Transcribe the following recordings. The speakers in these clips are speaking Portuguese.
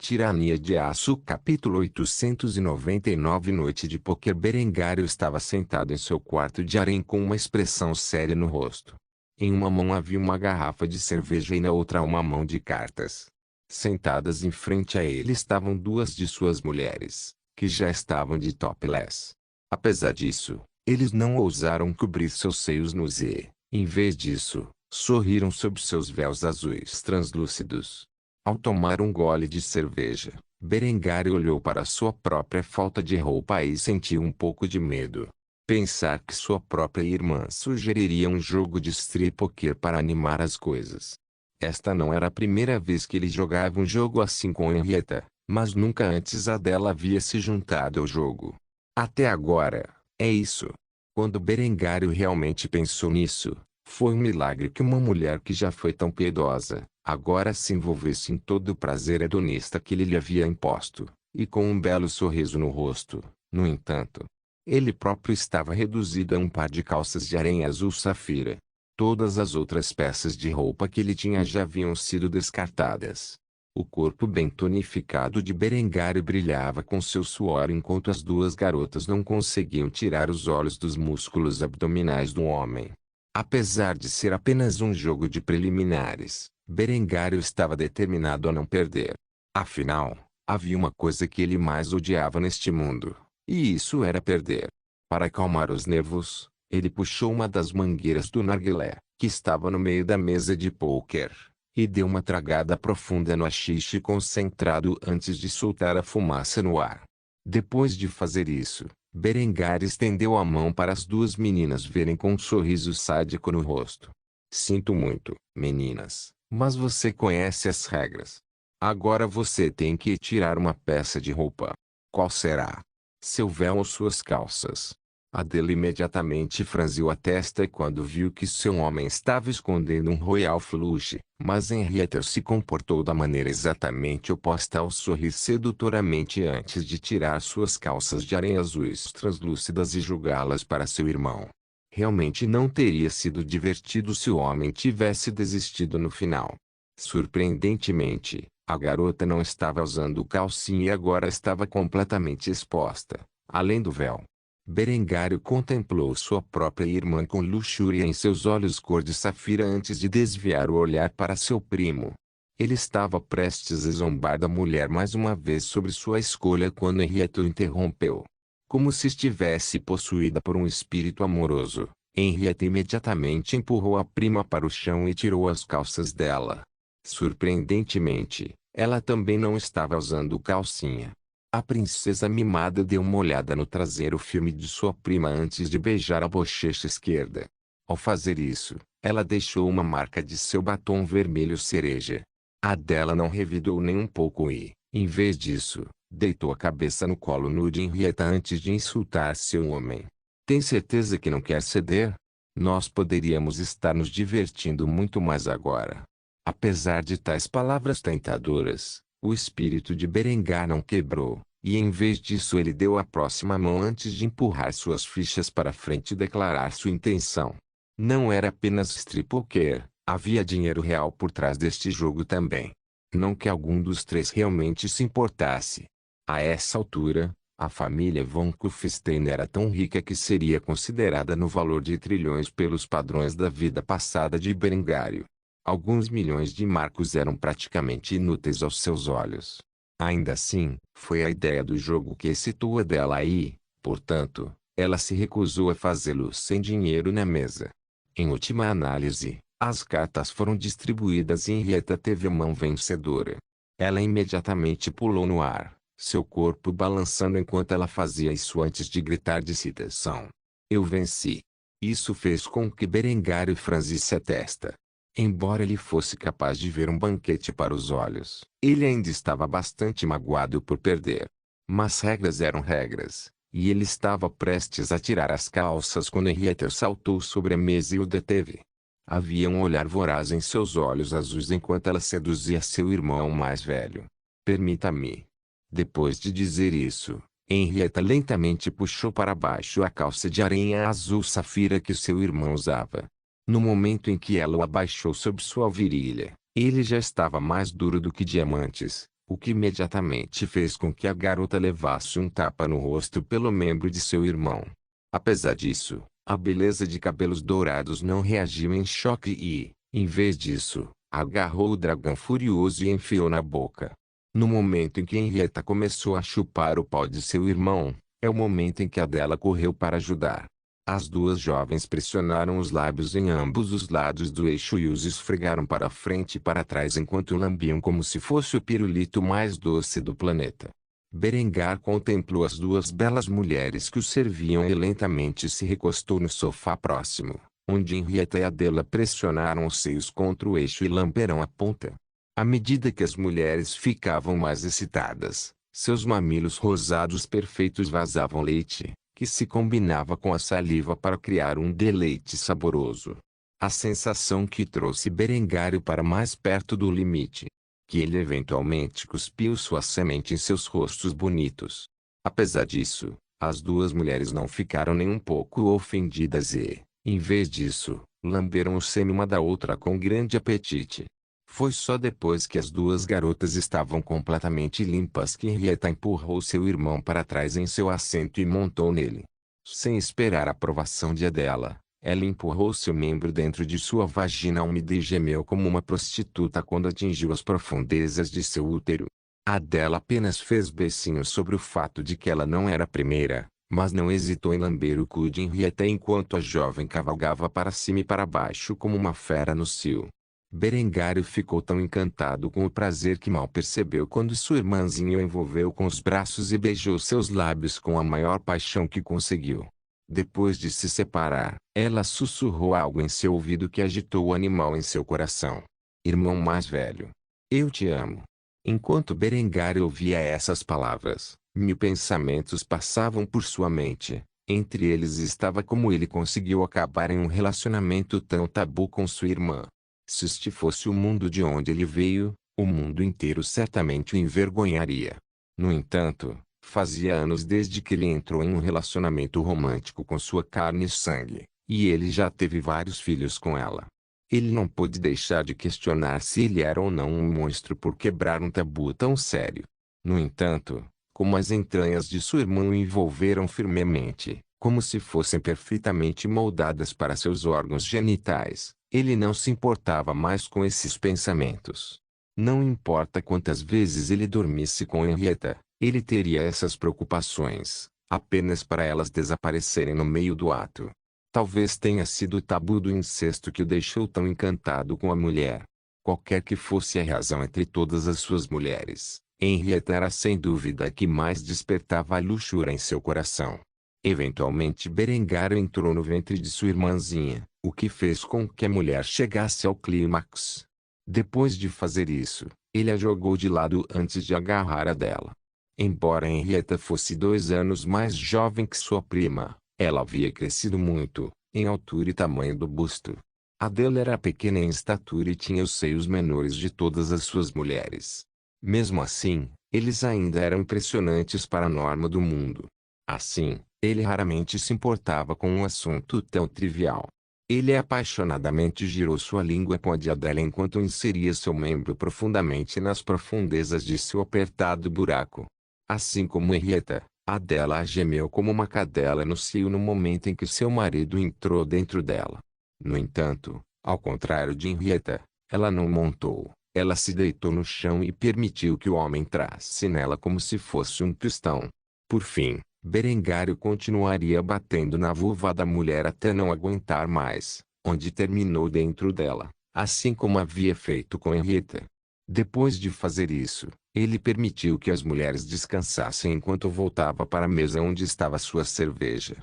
Tirania de Aço Capítulo 899 Noite de poker. Berengário estava sentado em seu quarto de harém com uma expressão séria no rosto. Em uma mão havia uma garrafa de cerveja e na outra uma mão de cartas. Sentadas em frente a ele estavam duas de suas mulheres, que já estavam de topless. Apesar disso, eles não ousaram cobrir seus seios nus e, em vez disso, sorriram sob seus véus azuis translúcidos. Ao tomar um gole de cerveja, Berengário olhou para sua própria falta de roupa e sentiu um pouco de medo. Pensar que sua própria irmã sugeriria um jogo de strip poker para animar as coisas. Esta não era a primeira vez que ele jogava um jogo assim com Henrietta, mas nunca antes a dela havia se juntado ao jogo. Até agora, é isso. Quando Berengário realmente pensou nisso, foi um milagre que uma mulher que já foi tão piedosa, agora se envolvesse em todo o prazer hedonista que ele lhe havia imposto, e com um belo sorriso no rosto. No entanto, ele próprio estava reduzido a um par de calças de harém azul safira. Todas as outras peças de roupa que ele tinha já haviam sido descartadas. O corpo bem tonificado de Berengário brilhava com seu suor enquanto as duas garotas não conseguiam tirar os olhos dos músculos abdominais do homem. Apesar de ser apenas um jogo de preliminares, Berengário estava determinado a não perder. Afinal, havia uma coisa que ele mais odiava neste mundo, e isso era perder. Para acalmar os nervos, ele puxou uma das mangueiras do narguilé, que estava no meio da mesa de pôquer, e deu uma tragada profunda no haxixe concentrado antes de soltar a fumaça no ar. Depois de fazer isso, Berengário estendeu a mão para as duas meninas verem com um sorriso sádico no rosto. Sinto muito, meninas, mas você conhece as regras. Agora você tem que tirar uma peça de roupa. Qual será? Seu véu ou suas calças? Adele imediatamente franziu a testa quando viu que seu homem estava escondendo um royal flush, mas Henrietta se comportou da maneira exatamente oposta ao sorrir sedutoramente antes de tirar suas calças de harém azuis translúcidas e julgá-las para seu irmão. Realmente não teria sido divertido se o homem tivesse desistido no final. Surpreendentemente, a garota não estava usando calcinha e agora estava completamente exposta, além do véu. Berengário contemplou sua própria irmã com luxúria em seus olhos cor de safira antes de desviar o olhar para seu primo. Ele estava prestes a zombar da mulher mais uma vez sobre sua escolha quando Henrietta o interrompeu. Como se estivesse possuída por um espírito amoroso, Henrietta imediatamente empurrou a prima para o chão e tirou as calças dela. Surpreendentemente, ela também não estava usando calcinha. A princesa mimada deu uma olhada no traseiro firme de sua prima antes de beijar a bochecha esquerda. Ao fazer isso, ela deixou uma marca de seu batom vermelho cereja. A dela não revidou nem um pouco e, em vez disso, deitou a cabeça no colo nu de Henrietta antes de insultar seu homem. Tem certeza que não quer ceder? Nós poderíamos estar nos divertindo muito mais agora. Apesar de tais palavras tentadoras, o espírito de Berengar não quebrou, e em vez disso ele deu a próxima mão antes de empurrar suas fichas para frente e declarar sua intenção. Não era apenas strip poker, havia dinheiro real por trás deste jogo também. Não que algum dos três realmente se importasse. A essa altura, a família von Kufstein era tão rica que seria considerada no valor de trilhões pelos padrões da vida passada de Berengário. Alguns milhões de marcos eram praticamente inúteis aos seus olhos. Ainda assim, foi a ideia do jogo que excitou a dela e, portanto, ela se recusou a fazê-lo sem dinheiro na mesa. Em última análise, as cartas foram distribuídas e Henrietta teve a mão vencedora. Ela imediatamente pulou no ar, seu corpo balançando enquanto ela fazia isso antes de gritar de excitação. Eu venci. Isso fez com que Berengário franzisse a testa. Embora ele fosse capaz de ver um banquete para os olhos, ele ainda estava bastante magoado por perder. Mas regras eram regras, e ele estava prestes a tirar as calças quando Henrietta saltou sobre a mesa e o deteve. Havia um olhar voraz em seus olhos azuis enquanto ela seduzia seu irmão mais velho. Permita-me. Depois de dizer isso, Henrietta lentamente puxou para baixo a calça de aranha azul safira que seu irmão usava. No momento em que ela o abaixou sob sua virilha, ele já estava mais duro do que diamantes, o que imediatamente fez com que a garota levasse um tapa no rosto pelo membro de seu irmão. Apesar disso, a beleza de cabelos dourados não reagiu em choque e, em vez disso, agarrou o dragão furioso e enfiou na boca. No momento em que Henrietta começou a chupar o pau de seu irmão, é o momento em que Adela correu para ajudar. As duas jovens pressionaram os lábios em ambos os lados do eixo e os esfregaram para frente e para trás enquanto lambiam como se fosse o pirulito mais doce do planeta. Berengar contemplou as duas belas mulheres que o serviam e lentamente se recostou no sofá próximo, onde Henrietta e Adela pressionaram os seios contra o eixo e lamberam a ponta. À medida que as mulheres ficavam mais excitadas, seus mamilos rosados perfeitos vazavam leite, que se combinava com a saliva para criar um deleite saboroso. A sensação que trouxe Berengário para mais perto do limite. Que ele eventualmente cuspiu sua semente em seus rostos bonitos. Apesar disso, as duas mulheres não ficaram nem um pouco ofendidas e, em vez disso, lamberam o sêmen uma da outra com grande apetite. Foi só depois que as duas garotas estavam completamente limpas que Henrietta empurrou seu irmão para trás em seu assento e montou nele. Sem esperar a aprovação de Adela, ela empurrou seu membro dentro de sua vagina úmida e gemeu como uma prostituta quando atingiu as profundezas de seu útero. Adela apenas fez beicinhos sobre o fato de que ela não era a primeira, mas não hesitou em lamber o cu de Henrietta enquanto a jovem cavalgava para cima e para baixo como uma fera no cio. Berengário ficou tão encantado com o prazer que mal percebeu quando sua irmãzinha o envolveu com os braços e beijou seus lábios com a maior paixão que conseguiu. Depois de se separar, ela sussurrou algo em seu ouvido que agitou o animal em seu coração. Irmão mais velho. Eu te amo. Enquanto Berengário ouvia essas palavras, 1000 pensamentos passavam por sua mente. Entre eles estava como ele conseguiu acabar em um relacionamento tão tabu com sua irmã. Se este fosse o mundo de onde ele veio, o mundo inteiro certamente o envergonharia. No entanto, fazia anos desde que ele entrou em um relacionamento romântico com sua carne e sangue, e ele já teve vários filhos com ela. Ele não pôde deixar de questionar se ele era ou não um monstro por quebrar um tabu tão sério. No entanto, como as entranhas de sua irmã o envolveram firmemente, como se fossem perfeitamente moldadas para seus órgãos genitais, ele não se importava mais com esses pensamentos. Não importa quantas vezes ele dormisse com Henrietta, ele teria essas preocupações, apenas para elas desaparecerem no meio do ato. Talvez tenha sido o tabu do incesto que o deixou tão encantado com a mulher. Qualquer que fosse a razão entre todas as suas mulheres, Henrietta era sem dúvida a que mais despertava a luxúria em seu coração. Eventualmente Berengário entrou no ventre de sua irmãzinha, o que fez com que a mulher chegasse ao clímax. Depois de fazer isso, ele a jogou de lado antes de agarrar a dela. Embora Henrietta fosse 2 anos mais jovem que sua prima, ela havia crescido muito, em altura e tamanho do busto. Adela era pequena em estatura e tinha os seios menores de todas as suas mulheres. Mesmo assim, eles ainda eram impressionantes para a norma do mundo. Assim, ele raramente se importava com um assunto tão trivial. Ele apaixonadamente girou sua língua com a de Adela enquanto inseria seu membro profundamente nas profundezas de seu apertado buraco. Assim como Henrietta, Adela a gemeu como uma cadela no cio no momento em que seu marido entrou dentro dela. No entanto, ao contrário de Henrietta, ela não montou, ela se deitou no chão e permitiu que o homem entrasse nela como se fosse um pistão. Por fim, Berengário continuaria batendo na vulva da mulher até não aguentar mais, onde terminou dentro dela, assim como havia feito com Henrietta. Depois de fazer isso, ele permitiu que as mulheres descansassem enquanto voltava para a mesa onde estava sua cerveja.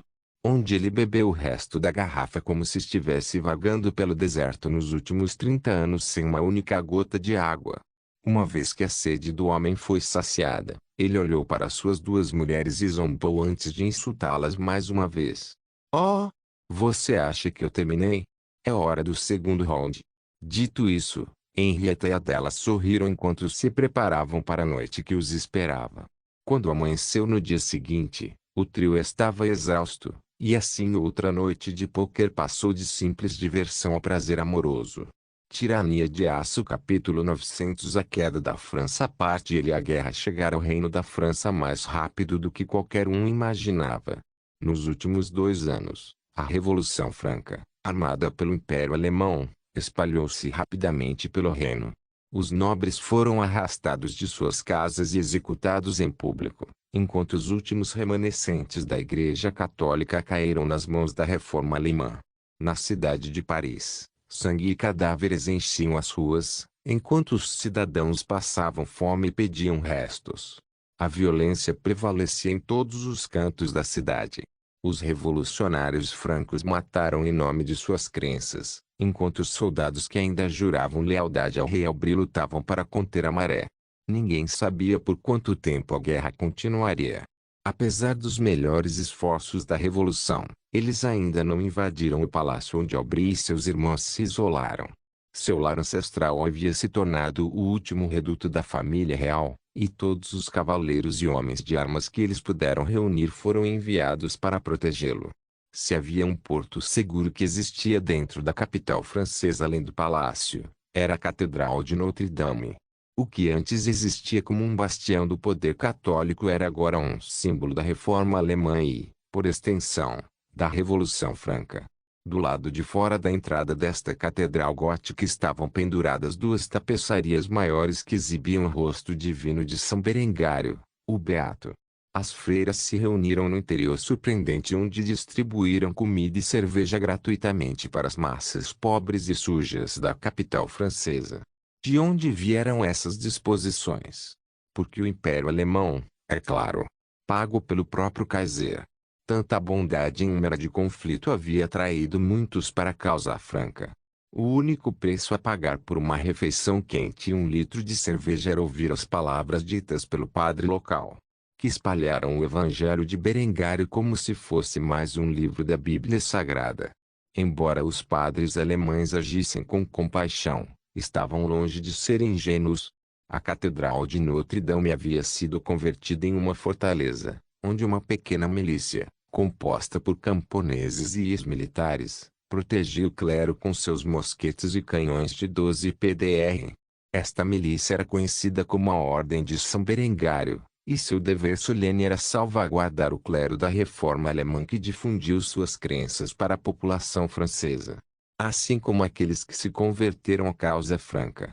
Onde ele bebeu o resto da garrafa como se estivesse vagando pelo deserto nos últimos 30 anos sem uma única gota de água. Uma vez que a sede do homem foi saciada, ele olhou para suas 2 mulheres e zombou antes de insultá-las mais uma vez. Oh! Você acha que eu terminei? É hora do segundo round. Dito isso, Henrietta e Adela sorriram enquanto se preparavam para a noite que os esperava. Quando amanheceu no dia seguinte, o trio estava exausto, e assim outra noite de pôquer passou de simples diversão a prazer amoroso. Tirania de Aço capítulo 900. A queda da França. A parte ele a guerra chegara ao reino da França mais rápido do que qualquer um imaginava. Nos últimos 2 anos, a Revolução Franca, armada pelo Império Alemão, espalhou-se rapidamente pelo reino. Os nobres foram arrastados de suas casas e executados em público, enquanto os últimos remanescentes da Igreja Católica caíram nas mãos da Reforma Alemã. Na cidade de Paris, sangue e cadáveres enchiam as ruas, enquanto os cidadãos passavam fome e pediam restos. A violência prevalecia em todos os cantos da cidade. Os revolucionários francos mataram em nome de suas crenças, enquanto os soldados que ainda juravam lealdade ao rei Aubry lutavam para conter a maré. Ninguém sabia por quanto tempo a guerra continuaria. Apesar dos melhores esforços da Revolução, eles ainda não invadiram o palácio onde Aubry e seus irmãos se isolaram. Seu lar ancestral havia se tornado o último reduto da família real, e todos os cavaleiros e homens de armas que eles puderam reunir foram enviados para protegê-lo. Se havia um porto seguro que existia dentro da capital francesa além do palácio, era a Catedral de Notre-Dame. O que antes existia como um bastião do poder católico era agora um símbolo da reforma alemã e, por extensão, da Revolução Franca. Do lado de fora da entrada desta catedral gótica estavam penduradas 2 tapeçarias maiores que exibiam o rosto divino de São Berengário, o Beato. As freiras se reuniram no interior surpreendente onde distribuíram comida e cerveja gratuitamente para as massas pobres e sujas da capital francesa. De onde vieram essas disposições? Porque o Império Alemão, é claro, pago pelo próprio Kaiser. Tanta bondade em uma era de conflito havia atraído muitos para a causa franca. O único preço a pagar por uma refeição quente e um litro de cerveja era ouvir as palavras ditas pelo padre local, que espalharam o Evangelho de Berengário como se fosse mais um livro da Bíblia Sagrada. Embora os padres alemães agissem com compaixão, estavam longe de serem ingênuos. A Catedral de Notre-Dame havia sido convertida em uma fortaleza, onde uma pequena milícia, composta por camponeses e ex-militares, protegia o clero com seus mosquetes e canhões de 12 PDR. Esta milícia era conhecida como a Ordem de São Berengário, e seu dever solene era salvaguardar o clero da reforma alemã que difundiu suas crenças para a população francesa, assim como aqueles que se converteram à causa franca.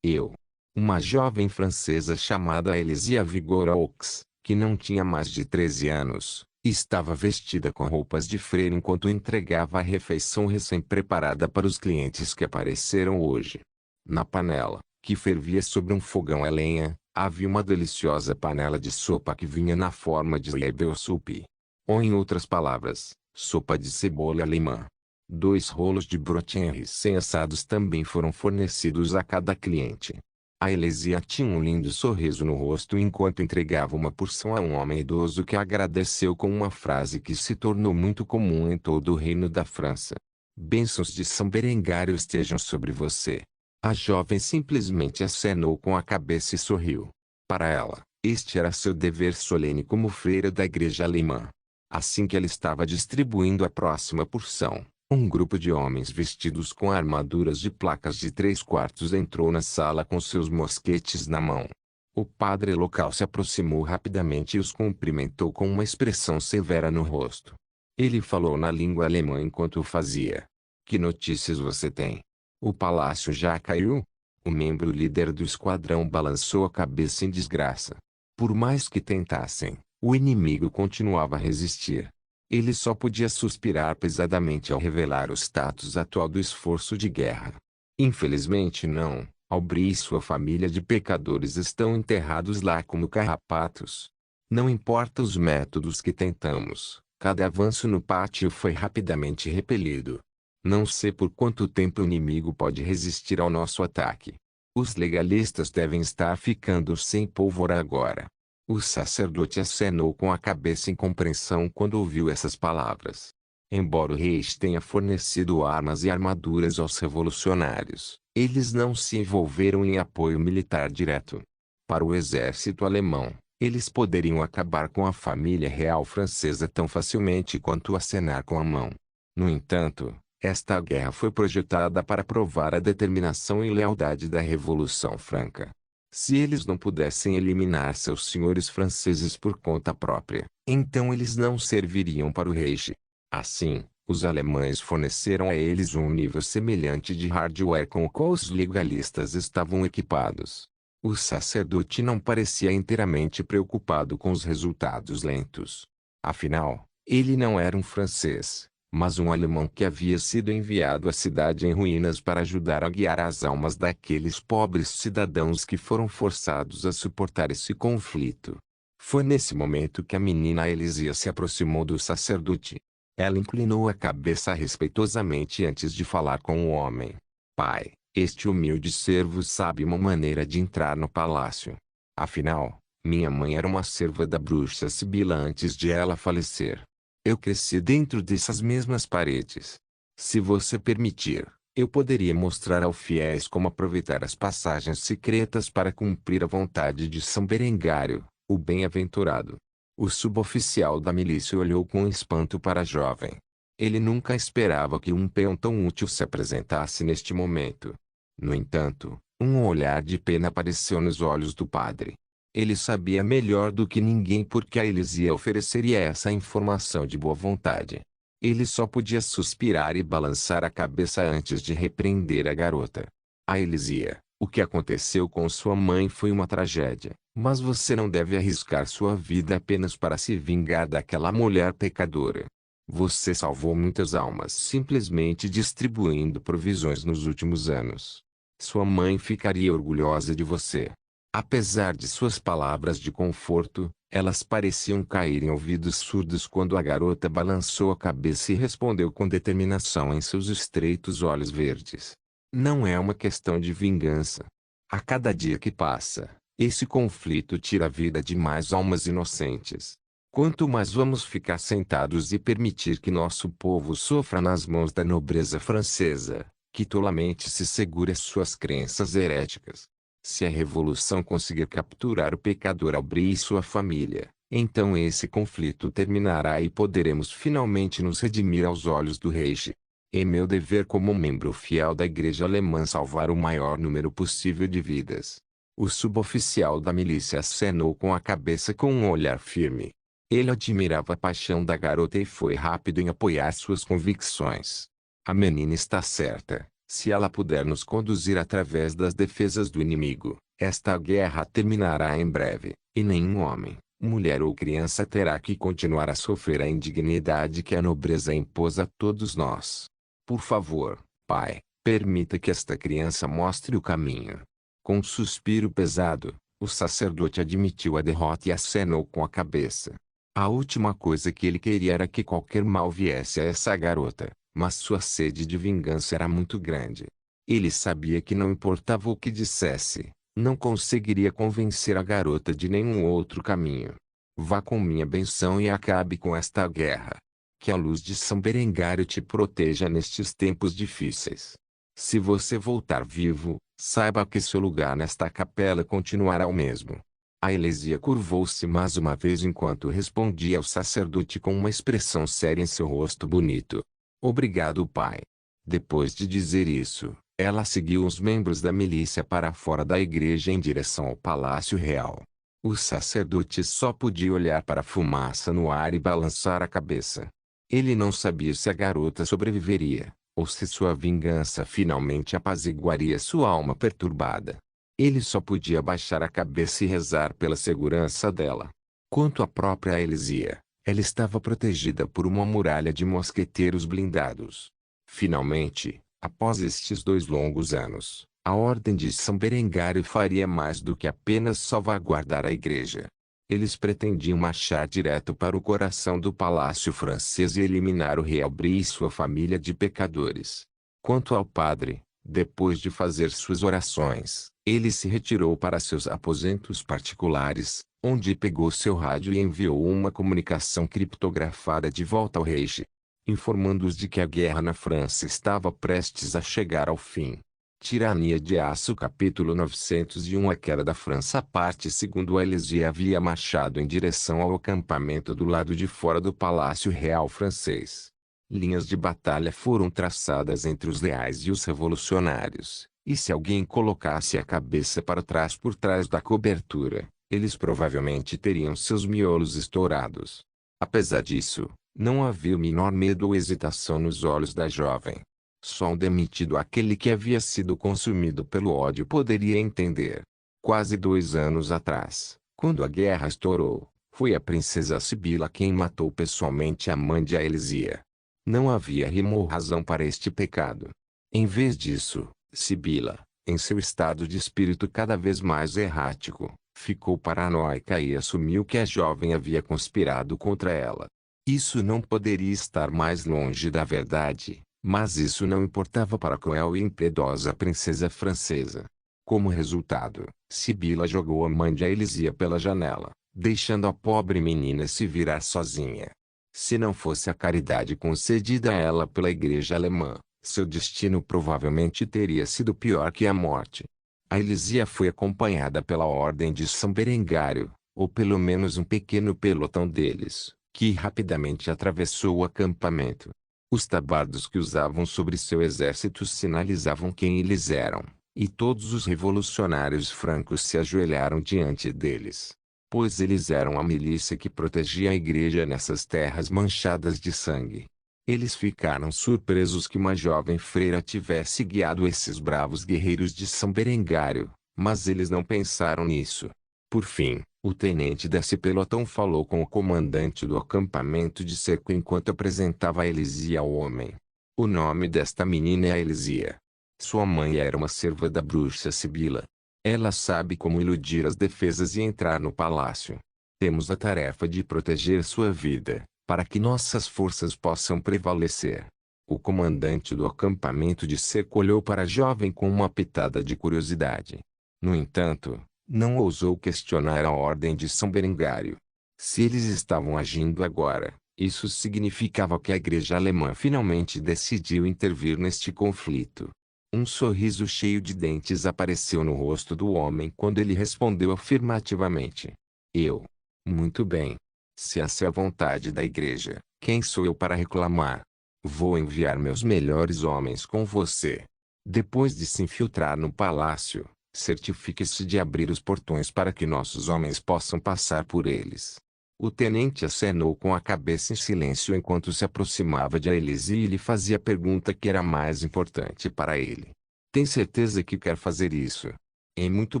Uma jovem francesa chamada Elisia Vigoraux, que não tinha mais de 13 anos, estava vestida com roupas de freira enquanto entregava a refeição recém-preparada para os clientes que apareceram hoje. Na panela, que fervia sobre um fogão a lenha, havia uma deliciosa panela de sopa que vinha na forma de Lebel soup. Ou em outras palavras, sopa de cebola alemã. 2 rolos de brotinha recém-assados também foram fornecidos a cada cliente. A Elisia tinha um lindo sorriso no rosto enquanto entregava uma porção a um homem idoso que agradeceu com uma frase que se tornou muito comum em todo o reino da França. Bênçãos de São Berengário estejam sobre você. A jovem simplesmente acenou com a cabeça e sorriu. Para ela, este era seu dever solene como freira da igreja alemã. Assim que ela estava distribuindo a próxima porção, um grupo de homens vestidos com armaduras de placas de 3/4 entrou na sala com seus mosquetes na mão. O padre local se aproximou rapidamente e os cumprimentou com uma expressão severa no rosto. Ele falou na língua alemã enquanto o fazia. Que notícias você tem? O palácio já caiu? O membro líder do esquadrão balançou a cabeça em desgraça. Por mais que tentassem, o inimigo continuava a resistir. Ele só podia suspirar pesadamente ao revelar o status atual do esforço de guerra. Infelizmente não, Aubry e sua família de pecadores estão enterrados lá como carrapatos. Não importa os métodos que tentamos, cada avanço no pátio foi rapidamente repelido. Não sei por quanto tempo o inimigo pode resistir ao nosso ataque. Os legalistas devem estar ficando sem pólvora agora. O sacerdote acenou com a cabeça em compreensão quando ouviu essas palavras. Embora o rei tenha fornecido armas e armaduras aos revolucionários, eles não se envolveram em apoio militar direto. Para o exército alemão, eles poderiam acabar com a família real francesa tão facilmente quanto acenar com a mão. No entanto, Esta guerra foi projetada para provar a determinação e lealdade da Revolução Franca. Se eles não pudessem eliminar seus senhores franceses por conta própria, então eles não serviriam para o Reich. Assim, os alemães forneceram a eles um nível semelhante de hardware com o qual os legalistas estavam equipados. O sacerdote não parecia inteiramente preocupado com os resultados lentos. Afinal, ele não era um francês, mas um alemão que havia sido enviado à cidade em ruínas para ajudar a guiar as almas daqueles pobres cidadãos que foram forçados a suportar esse conflito. Foi nesse momento que a menina Elisia se aproximou do sacerdote. Ela inclinou a cabeça respeitosamente antes de falar com o homem. Pai, este humilde servo sabe uma maneira de entrar no palácio. Afinal, minha mãe era uma serva da bruxa Sibila antes de ela falecer. Eu cresci dentro dessas mesmas paredes. Se você permitir, eu poderia mostrar aos fiéis como aproveitar as passagens secretas para cumprir a vontade de São Berengário, o bem-aventurado. O suboficial da milícia olhou com espanto para a jovem. Ele nunca esperava que um peão tão útil se apresentasse neste momento. No entanto, um olhar de pena apareceu nos olhos do padre. Ele sabia melhor do que ninguém porque a Elisia ofereceria essa informação de boa vontade. Ele só podia suspirar e balançar a cabeça antes de repreender a garota. A Elisia, o que aconteceu com sua mãe foi uma tragédia, mas você não deve arriscar sua vida apenas para se vingar daquela mulher pecadora. Você salvou muitas almas simplesmente distribuindo provisões nos últimos anos. Sua mãe ficaria orgulhosa de você. Apesar de suas palavras de conforto, elas pareciam cair em ouvidos surdos quando a garota balançou a cabeça e respondeu com determinação em seus estreitos olhos verdes. Não é uma questão de vingança. A cada dia que passa, esse conflito tira a vida de mais almas inocentes. Quanto mais vamos ficar sentados e permitir que nosso povo sofra nas mãos da nobreza francesa, que tolamente se segure às suas crenças heréticas. Se a revolução conseguir capturar o pecador Aubry e sua família, então esse conflito terminará e poderemos finalmente nos redimir aos olhos do Reich. É meu dever como membro fiel da igreja alemã salvar o maior número possível de vidas. O suboficial da milícia acenou com a cabeça com um olhar firme. Ele admirava a paixão da garota e foi rápido em apoiar suas convicções. A menina está certa. Se ela puder nos conduzir através das defesas do inimigo, esta guerra terminará em breve, e nenhum homem, mulher ou criança terá que continuar a sofrer a indignidade que a nobreza impôs a todos nós. Por favor, pai, permita que esta criança mostre o caminho. Com um suspiro pesado, o sacerdote admitiu a derrota e acenou com a cabeça. A última coisa que ele queria era que qualquer mal viesse a essa garota. Mas sua sede de vingança era muito grande. Ele sabia que não importava o que dissesse, não conseguiria convencer a garota de nenhum outro caminho. Vá com minha benção e acabe com esta guerra. Que a luz de São Berengário te proteja nestes tempos difíceis. Se você voltar vivo, saiba que seu lugar nesta capela continuará o mesmo. A Elisia curvou-se mais uma vez enquanto respondia ao sacerdote com uma expressão séria em seu rosto bonito. Obrigado, pai. Depois de dizer isso, ela seguiu os membros da milícia para fora da igreja em direção ao Palácio Real. O sacerdote só podia olhar para a fumaça no ar e balançar a cabeça. Ele não sabia se a garota sobreviveria, ou se sua vingança finalmente apaziguaria sua alma perturbada. Ele só podia baixar a cabeça e rezar pela segurança dela. Quanto à própria Elisia, ela estava protegida por uma muralha de mosqueteiros blindados. Finalmente, após estes 2 longos anos, a Ordem de São Berengário faria mais do que apenas salvaguardar a igreja. Eles pretendiam marchar direto para o coração do palácio francês e eliminar o rei Aubry e sua família de pecadores. Quanto ao padre, depois de fazer suas orações, ele se retirou para seus aposentos particulares, onde pegou seu rádio e enviou uma comunicação criptografada de volta ao Reich, informando-os de que a guerra na França estava prestes a chegar ao fim. Tirania de Aço capítulo 901 A queda da França parte segundo a Elisia havia marchado em direção ao acampamento do lado de fora do Palácio Real francês. Linhas de batalha foram traçadas entre os leais e os revolucionários, e se alguém colocasse a cabeça para trás por trás da cobertura, eles provavelmente teriam seus miolos estourados. Apesar disso, não havia o menor medo ou hesitação nos olhos da jovem. Só um demitido, aquele que havia sido consumido pelo ódio, poderia entender. Quase 2 anos atrás, quando a guerra estourou, foi a princesa Sibila quem matou pessoalmente a mãe de Aelisia. Não havia rima ou razão para este pecado. Em vez disso, Sibila, em seu estado de espírito cada vez mais errático, ficou paranoica e assumiu que a jovem havia conspirado contra ela. Isso não poderia estar mais longe da verdade, mas isso não importava para a cruel e impiedosa princesa francesa. Como resultado, Sibila jogou a mãe de Aelisia pela janela, deixando a pobre menina se virar sozinha. Se não fosse a caridade concedida a ela pela Igreja Alemã, seu destino provavelmente teria sido pior que a morte. Aelisia foi acompanhada pela Ordem de São Berengário, ou pelo menos um pequeno pelotão deles, que rapidamente atravessou o acampamento. Os tabardos que usavam sobre seu exército sinalizavam quem eles eram, e todos os revolucionários francos se ajoelharam diante deles, pois eles eram a milícia que protegia a igreja nessas terras manchadas de sangue. Eles ficaram surpresos que uma jovem freira tivesse guiado esses bravos guerreiros de São Berengário, mas eles não pensaram nisso. Por fim, o tenente desse pelotão falou com o comandante do acampamento de cerco enquanto apresentava a Aelisia ao homem. O nome desta menina é Aelisia. Sua mãe era uma serva da bruxa Sibila. Ela sabe como iludir as defesas e entrar no palácio. Temos a tarefa de proteger sua vida, para que nossas forças possam prevalecer. O comandante do acampamento de cerco olhou para a jovem com uma pitada de curiosidade. No entanto, não ousou questionar a ordem de São Berengário. Se eles estavam agindo agora, isso significava que a Igreja Alemã finalmente decidiu intervir neste conflito. Um sorriso cheio de dentes apareceu no rosto do homem quando ele respondeu afirmativamente. Eu. Muito bem. Se essa é a vontade da Igreja, quem sou eu para reclamar? Vou enviar meus melhores homens com você. Depois de se infiltrar no palácio, certifique-se de abrir os portões para que nossos homens possam passar por eles. O tenente acenou com a cabeça em silêncio enquanto se aproximava de Aelisia e lhe fazia a pergunta que era mais importante para ele. Tem certeza que quer fazer isso? É muito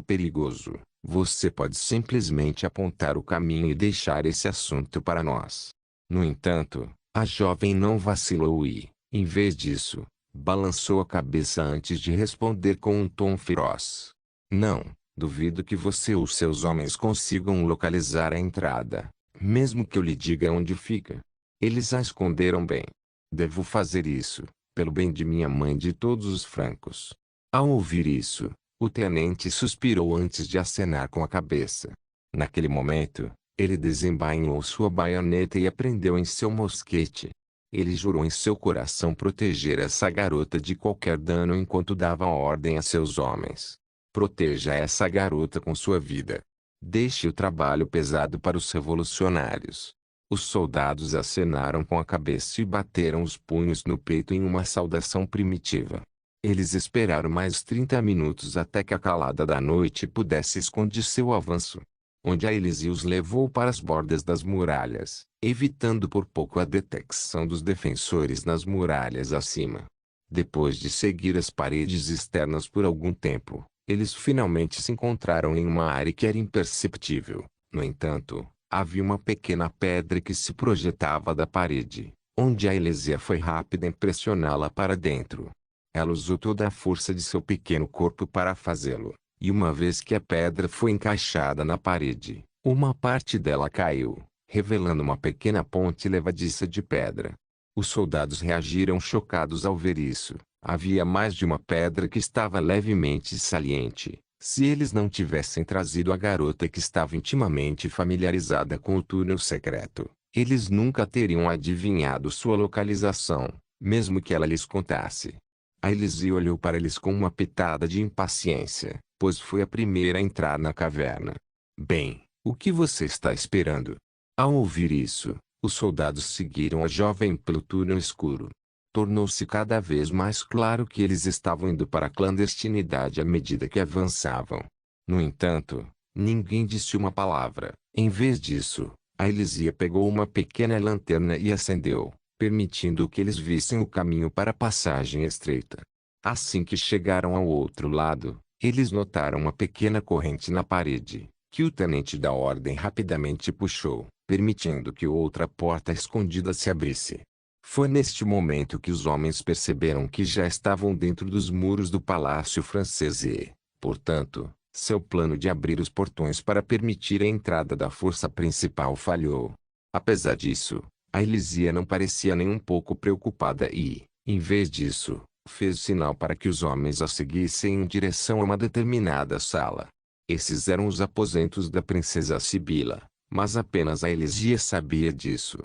perigoso. Você pode simplesmente apontar o caminho e deixar esse assunto para nós. No entanto, a jovem não vacilou e, em vez disso, balançou a cabeça antes de responder com um tom feroz. Não, duvido que você ou seus homens consigam localizar a entrada, mesmo que eu lhe diga onde fica. Eles a esconderam bem. Devo fazer isso, pelo bem de minha mãe e de todos os francos. Ao ouvir isso, o tenente suspirou antes de acenar com a cabeça. Naquele momento, ele desembainhou sua baioneta e prendeu em seu mosquete. Ele jurou em seu coração proteger essa garota de qualquer dano enquanto dava ordem a seus homens. Proteja essa garota com sua vida. Deixe o trabalho pesado para os revolucionários. Os soldados acenaram com a cabeça e bateram os punhos no peito em uma saudação primitiva. Eles esperaram mais 30 minutos até que a calada da noite pudesse esconder seu avanço. Onde Aelisia os levou para as bordas das muralhas, evitando por pouco a detecção dos defensores nas muralhas acima. Depois de seguir as paredes externas por algum tempo, eles finalmente se encontraram em uma área que era imperceptível. No entanto, havia uma pequena pedra que se projetava da parede, onde Aelisia foi rápida em pressioná-la para dentro. Ela usou toda a força de seu pequeno corpo para fazê-lo, e uma vez que a pedra foi encaixada na parede, uma parte dela caiu, revelando uma pequena ponte levadiça de pedra. Os soldados reagiram chocados ao ver isso. Havia mais de uma pedra que estava levemente saliente. Se eles não tivessem trazido a garota que estava intimamente familiarizada com o túnel secreto, eles nunca teriam adivinhado sua localização, mesmo que ela lhes contasse. Aelisia olhou para eles com uma pitada de impaciência, pois foi a primeira a entrar na caverna. Bem, o que você está esperando? Ao ouvir isso, Os soldados seguiram a jovem pelo túnel escuro. Tornou-se cada vez mais claro que eles estavam indo para a clandestinidade à medida que avançavam. No entanto, ninguém disse uma palavra. Em vez disso, a Elisia pegou uma pequena lanterna e acendeu, permitindo que eles vissem o caminho para a passagem estreita. Assim que chegaram ao outro lado, eles notaram uma pequena corrente na parede, que o tenente da ordem rapidamente puxou, permitindo que outra porta escondida se abrisse. Foi neste momento que os homens perceberam que já estavam dentro dos muros do palácio francês e, portanto, seu plano de abrir os portões para permitir a entrada da força principal falhou. Apesar disso, a Elisia não parecia nem um pouco preocupada e, em vez disso, fez sinal para que os homens a seguissem em direção a uma determinada sala. Esses eram os aposentos da princesa Sibila, mas apenas a Elisia sabia disso.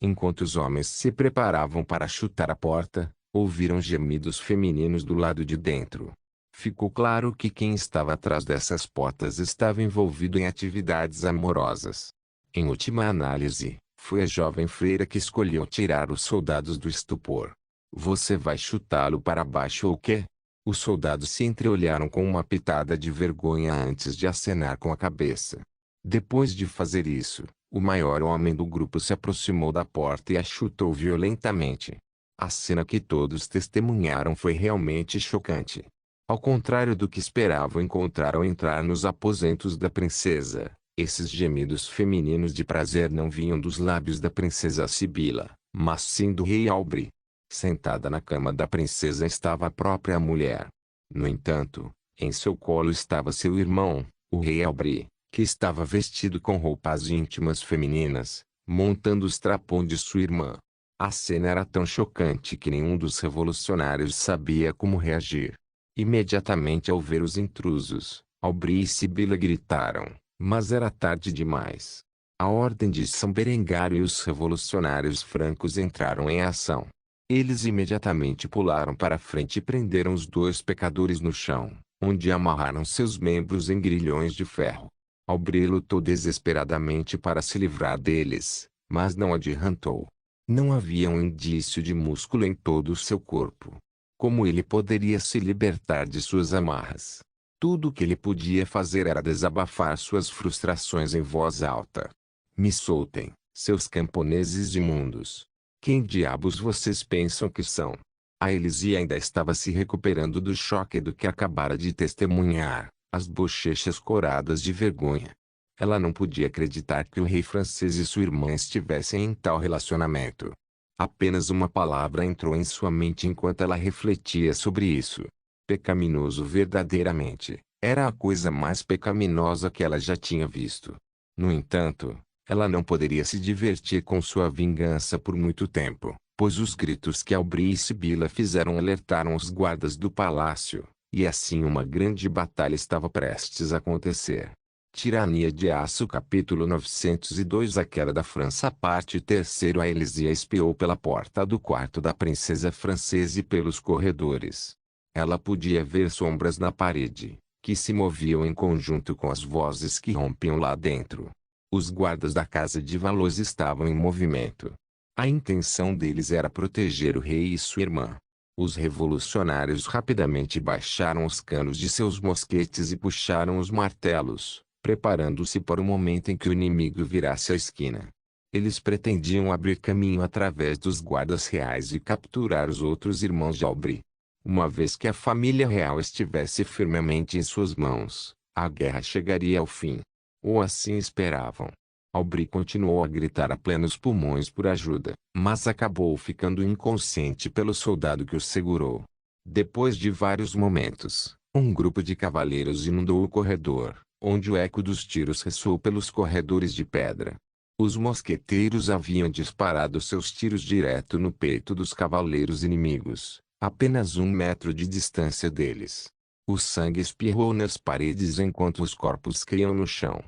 Enquanto os homens se preparavam para chutar a porta, ouviram gemidos femininos do lado de dentro. Ficou claro que quem estava atrás dessas portas estava envolvido em atividades amorosas. Em última análise, foi a jovem freira que escolheu tirar os soldados do estupor. Você vai chutá-lo para baixo ou quê? Os soldados se entreolharam com uma pitada de vergonha antes de acenar com a cabeça. Depois de fazer isso, o maior homem do grupo se aproximou da porta e a chutou violentamente. A cena que todos testemunharam foi realmente chocante. Ao contrário do que esperavam encontrar ao entrar nos aposentos da princesa, esses gemidos femininos de prazer não vinham dos lábios da princesa Sibila, mas sim do rei Aubrey. Sentada na cama da princesa estava a própria mulher. No entanto, em seu colo estava seu irmão, o rei Aubrey, que estava vestido com roupas íntimas femininas, montando os trapões de sua irmã. A cena era tão chocante que nenhum dos revolucionários sabia como reagir. Imediatamente ao ver os intrusos, Aubrey e Sibila gritaram, mas era tarde demais. A ordem de São Berengário e os revolucionários francos entraram em ação. Eles imediatamente pularam para frente e prenderam os dois pecadores no chão, onde amarraram seus membros em grilhões de ferro. Aubrey lutou desesperadamente para se livrar deles, mas não adiantou. Não havia um indício de músculo em todo o seu corpo. Como ele poderia se libertar de suas amarras? Tudo o que ele podia fazer era desabafar suas frustrações em voz alta. Me soltem, seus camponeses imundos. Quem diabos vocês pensam que são? A Elisia ainda estava se recuperando do choque do que acabara de testemunhar, as bochechas coradas de vergonha. Ela não podia acreditar que o rei francês e sua irmã estivessem em tal relacionamento. Apenas uma palavra entrou em sua mente enquanto ela refletia sobre isso. Pecaminoso verdadeiramente. Era a coisa mais pecaminosa que ela já tinha visto. No entanto, ela não poderia se divertir com sua vingança por muito tempo, pois os gritos que Aubrey e Sibila fizeram alertaram os guardas do palácio, e assim uma grande batalha estava prestes a acontecer. Tirania de Aço capítulo 902 A queda da França parte 3 A Elisia espiou pela porta do quarto da princesa francesa e pelos corredores. Ela podia ver sombras na parede, que se moviam em conjunto com as vozes que rompiam lá dentro. Os guardas da casa de Valois estavam em movimento. A intenção deles era proteger o rei e sua irmã. Os revolucionários rapidamente baixaram os canos de seus mosquetes e puxaram os martelos, preparando-se para o momento em que o inimigo virasse a esquina. Eles pretendiam abrir caminho através dos guardas reais e capturar os outros irmãos de Aubrey. Uma vez que a família real estivesse firmemente em suas mãos, a guerra chegaria ao fim. Ou assim esperavam. Aubrey continuou a gritar a plenos pulmões por ajuda, mas acabou ficando inconsciente pelo soldado que o segurou. Depois de vários momentos, um grupo de cavaleiros inundou o corredor, onde o eco dos tiros ressoou pelos corredores de pedra. Os mosqueteiros haviam disparado seus tiros direto no peito dos cavaleiros inimigos, apenas 1 metro de distância deles. O sangue espirrou nas paredes enquanto os corpos caíam no chão.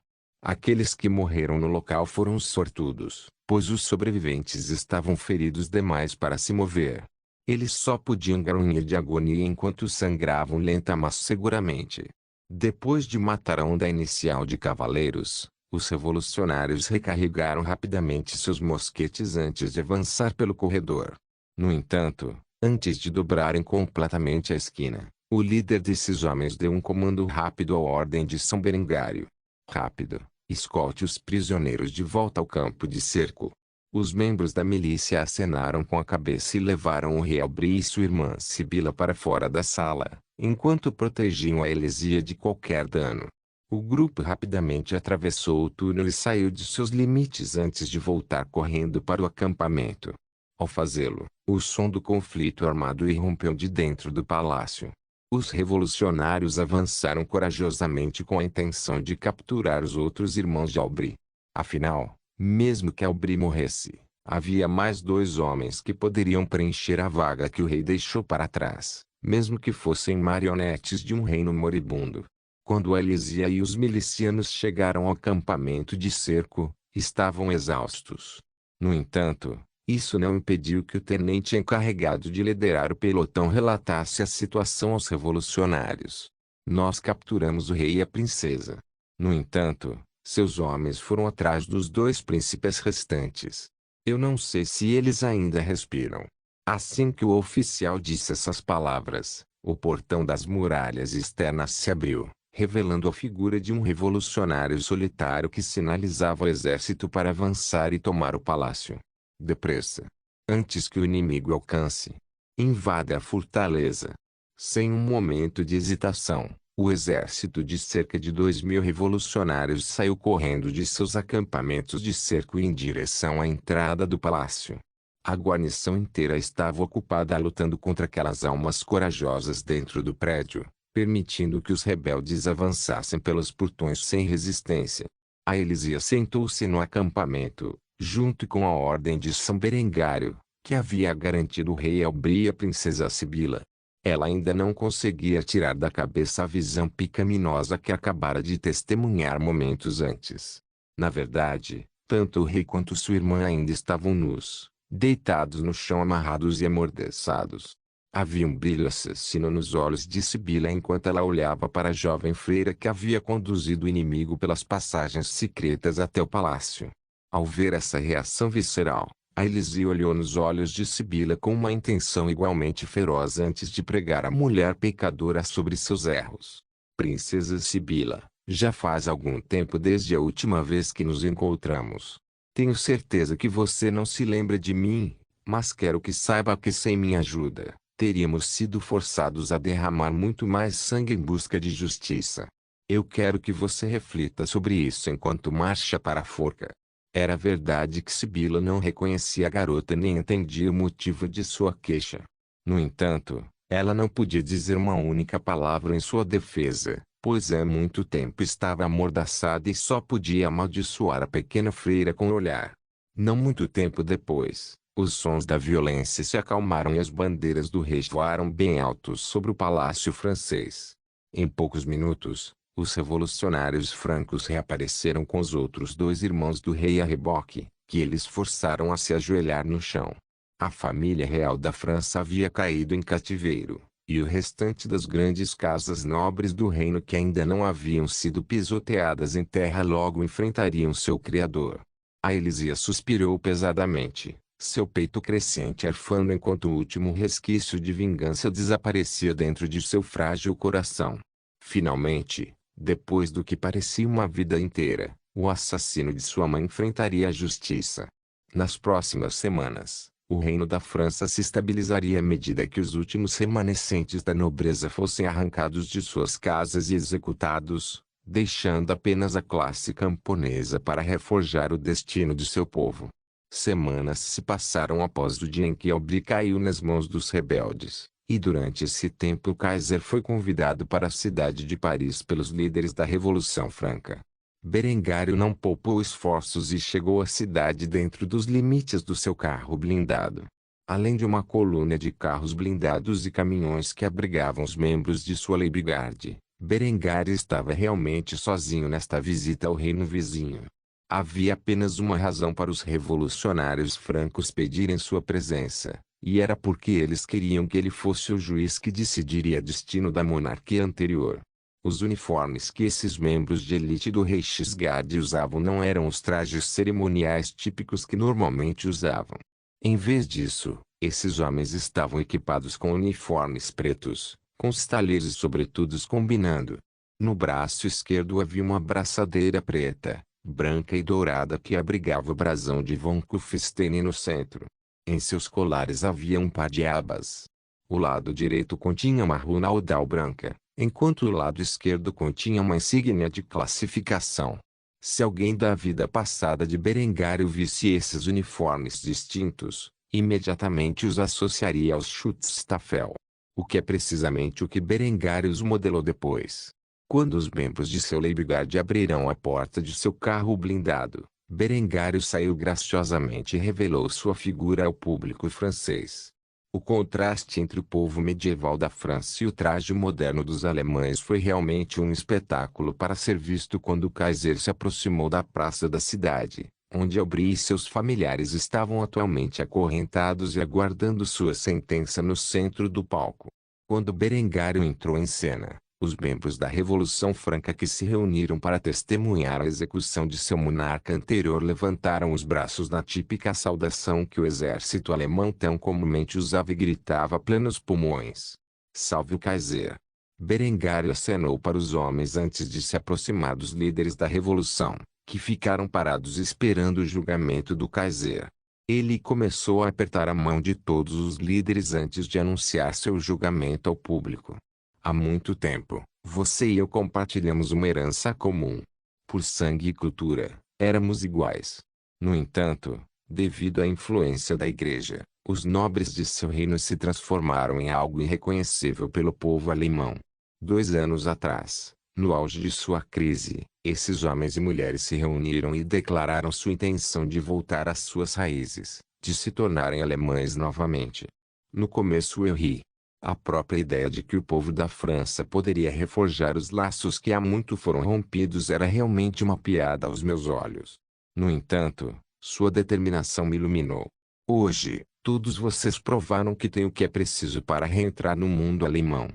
Aqueles que morreram no local foram os sortudos, pois os sobreviventes estavam feridos demais para se mover. Eles só podiam grunhir de agonia enquanto sangravam lenta mas seguramente. Depois de matar a onda inicial de cavaleiros, Os revolucionários recarregaram rapidamente seus mosquetes antes de avançar pelo corredor. No entanto, antes de dobrarem completamente a esquina, o líder desses homens deu um comando rápido à ordem de São Berengário. Rápido, escolte os prisioneiros de volta ao campo de cerco. Os membros da milícia acenaram com a cabeça e levaram o rei Aubry e sua irmã Sibila para fora da sala, enquanto protegiam a Elisia de qualquer dano. O grupo rapidamente atravessou o túnel e saiu de seus limites antes de voltar correndo para o acampamento. Ao fazê-lo, o som do conflito armado irrompeu de dentro do palácio. Os revolucionários avançaram corajosamente com a intenção de capturar os outros irmãos de Aubry. Afinal, mesmo que Aubry morresse, havia mais 2 homens que poderiam preencher a vaga que o rei deixou para trás, mesmo que fossem marionetes de um reino moribundo. Quando Elisia e os milicianos chegaram ao acampamento de cerco, estavam exaustos. No entanto, isso não impediu que o tenente encarregado de liderar o pelotão relatasse a situação aos revolucionários. Nós capturamos o rei e a princesa. No entanto, seus homens foram atrás dos 2 príncipes restantes. Eu não sei se eles ainda respiram. Assim que o oficial disse essas palavras, o portão das muralhas externas se abriu, revelando a figura de um revolucionário solitário que sinalizava ao exército para avançar e tomar o palácio. Depressa. Antes que o inimigo alcance. Invada a fortaleza. Sem um momento de hesitação, o exército de cerca de 2.000 revolucionários saiu correndo de seus acampamentos de cerco em direção à entrada do palácio. A guarnição inteira estava ocupada lutando contra aquelas almas corajosas dentro do prédio, permitindo que os rebeldes avançassem pelos portões sem resistência. A Elisia sentou-se no acampamento, junto com a ordem de São Berengário, que havia garantido o rei Aubry e a princesa Sibila. Ela ainda não conseguia tirar da cabeça a visão pecaminosa que acabara de testemunhar momentos antes. Na verdade, tanto o rei quanto sua irmã ainda estavam nus, deitados no chão amarrados e amordaçados. Havia um brilho assassino nos olhos de Sibila enquanto ela olhava para a jovem freira que havia conduzido o inimigo pelas passagens secretas até o palácio. Ao ver essa reação visceral, a Elisia olhou nos olhos de Sibila com uma intenção igualmente feroz antes de pregar a mulher pecadora sobre seus erros. Princesa Sibila, já faz algum tempo desde a última vez que nos encontramos. Tenho certeza que você não se lembra de mim, mas quero que saiba que sem minha ajuda, teríamos sido forçados a derramar muito mais sangue em busca de justiça. Eu quero que você reflita sobre isso enquanto marcha para a forca. Era verdade que Sibila não reconhecia a garota nem entendia o motivo de sua queixa. No entanto, ela não podia dizer uma única palavra em sua defesa, pois há muito tempo estava amordaçada e só podia amaldiçoar a pequena freira com o olhar. Não muito tempo depois, os sons da violência se acalmaram e as bandeiras do rei voaram bem altos sobre o palácio francês. Em poucos minutos, os revolucionários francos reapareceram com os outros 2 irmãos do rei a reboque, que eles forçaram a se ajoelhar no chão. A família real da França havia caído em cativeiro, e o restante das grandes casas nobres do reino que ainda não haviam sido pisoteadas em terra logo enfrentariam seu criador. A Elisia suspirou pesadamente, seu peito crescente arfando enquanto o último resquício de vingança desaparecia dentro de seu frágil coração. Finalmente, depois do que parecia uma vida inteira, o assassino de sua mãe enfrentaria a justiça. Nas próximas semanas, o reino da França se estabilizaria à medida que os últimos remanescentes da nobreza fossem arrancados de suas casas e executados, deixando apenas a classe camponesa para reforjar o destino de seu povo. Semanas se passaram após o dia em que Aubry caiu nas mãos dos rebeldes. E durante esse tempo o Kaiser foi convidado para a cidade de Paris pelos líderes da Revolução Franca. Berengário não poupou esforços e chegou à cidade dentro dos limites do seu carro blindado. Além de uma coluna de carros blindados e caminhões que abrigavam os membros de sua Leibgarde, Berengário estava realmente sozinho nesta visita ao reino vizinho. Havia apenas uma razão para os revolucionários francos pedirem sua presença. E era porque eles queriam que ele fosse o juiz que decidiria o destino da monarquia anterior. Os uniformes que esses membros de elite do Reichsguard usavam não eram os trajes cerimoniais típicos que normalmente usavam. Em vez disso, esses homens estavam equipados com uniformes pretos, com estaleiros e sobretudos combinando. No braço esquerdo havia uma braçadeira preta, branca e dourada que abrigava o brasão de von Kufstein no centro. Em seus colares havia um par de abas. O lado direito continha uma runa audal branca, enquanto o lado esquerdo continha uma insígnia de classificação. Se alguém da vida passada de Berengário visse esses uniformes distintos, imediatamente os associaria aos Schutzstaffel. O que é precisamente o que Berengário os modelou depois. Quando os membros de seu Leibgard abriram a porta de seu carro blindado, Berengário saiu graciosamente e revelou sua figura ao público francês. O contraste entre o povo medieval da França e o traje moderno dos alemães foi realmente um espetáculo para ser visto quando o Kaiser se aproximou da praça da cidade, onde Aubry e seus familiares estavam atualmente acorrentados e aguardando sua sentença no centro do palco. Quando Berengário entrou em cena, os membros da Revolução Franca que se reuniram para testemunhar a execução de seu monarca anterior levantaram os braços na típica saudação que o exército alemão tão comumente usava e gritava a plenos pulmões: "Salve o Kaiser!" Berengário acenou para os homens antes de se aproximar dos líderes da Revolução, que ficaram parados esperando o julgamento do Kaiser. Ele começou a apertar a mão de todos os líderes antes de anunciar seu julgamento ao público. Há muito tempo, você e eu compartilhamos uma herança comum. Por sangue e cultura, éramos iguais. No entanto, devido à influência da Igreja, os nobres de seu reino se transformaram em algo irreconhecível pelo povo alemão. 2 anos atrás, no auge de sua crise, esses homens e mulheres se reuniram e declararam sua intenção de voltar às suas raízes, de se tornarem alemães novamente. No começo eu ri. A própria ideia de que o povo da França poderia reforjar os laços que há muito foram rompidos era realmente uma piada aos meus olhos. No entanto, sua determinação me iluminou. Hoje, todos vocês provaram que têm o que é preciso para reentrar no mundo alemão.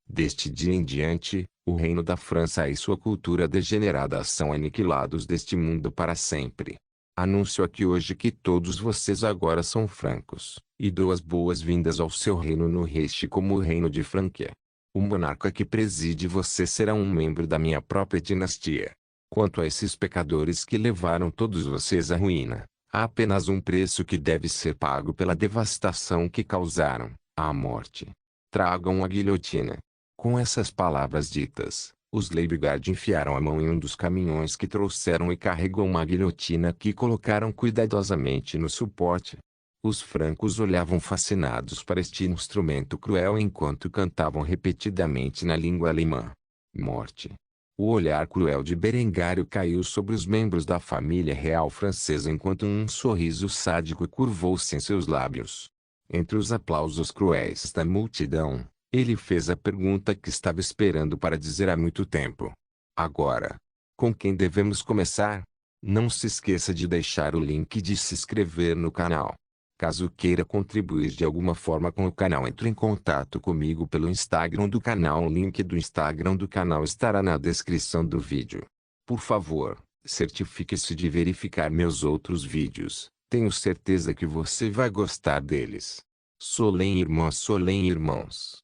Deste dia em diante, o reino da França e sua cultura degenerada são aniquilados deste mundo para sempre. Anúncio aqui hoje que todos vocês agora são francos, e dou as boas-vindas ao seu reino no Reich como o reino de Franquia. O monarca que preside você será um membro da minha própria dinastia. Quanto a esses pecadores que levaram todos vocês à ruína, há apenas um preço que deve ser pago pela devastação que causaram: a morte. Tragam a guilhotina. Com essas palavras ditas, os Leibgard enfiaram a mão em um dos caminhões que trouxeram e carregou uma guilhotina que colocaram cuidadosamente no suporte. Os francos olhavam fascinados para este instrumento cruel enquanto cantavam repetidamente na língua alemã: "Morte." O olhar cruel de Berengário caiu sobre os membros da família real francesa enquanto um sorriso sádico curvou-se em seus lábios. Entre os aplausos cruéis da multidão, ele fez a pergunta que estava esperando para dizer há muito tempo. Agora, com quem devemos começar? Não se esqueça de deixar o link de se inscrever no canal. Caso queira contribuir de alguma forma com o canal, entre em contato comigo pelo Instagram do canal. O link do Instagram do canal estará na descrição do vídeo. Por favor, certifique-se de verificar meus outros vídeos. Tenho certeza que você vai gostar deles. Solem irmãos.